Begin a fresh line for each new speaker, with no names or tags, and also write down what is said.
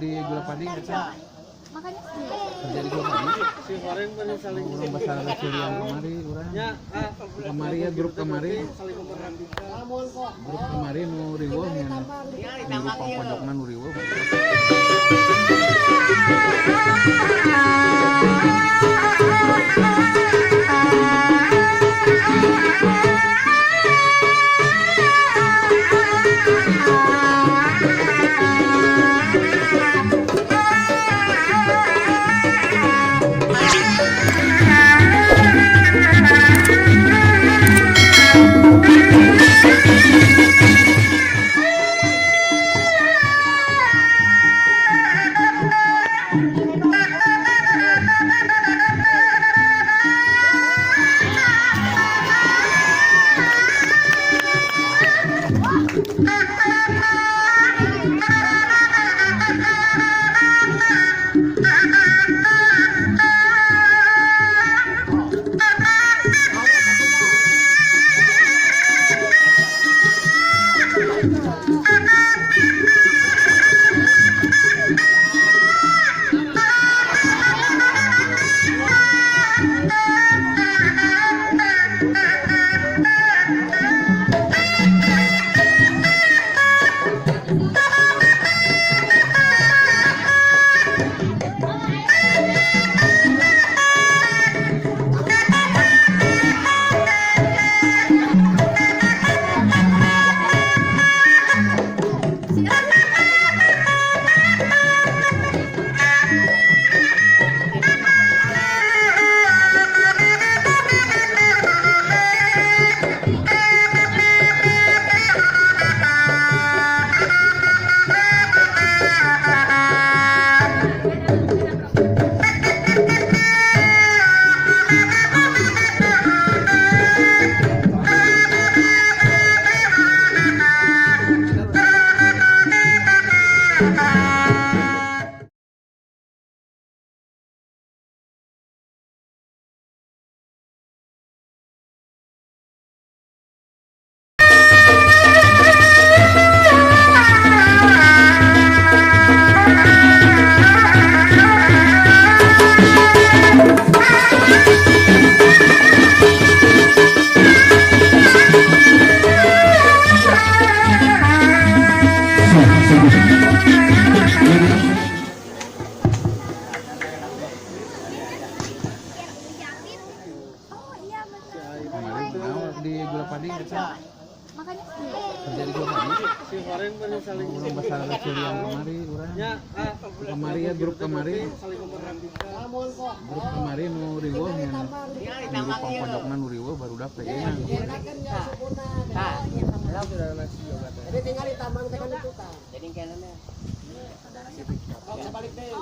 Di Gula Padi
makanya
kerja di Gula Padi orang besar kecil yang kemari ya grup kemari nu riweuh nya nu pojokna nu riweuh. Di Gula Padi
makanya
kerja di Gula Padi orang besar kecil yang kemari ya grup kemari nu riweuh nya nu pojokna nu riweuh baru dapet ya.
Jadi tinggal ditambang tekan itu, Kak. Jadi kenana. Balik deh.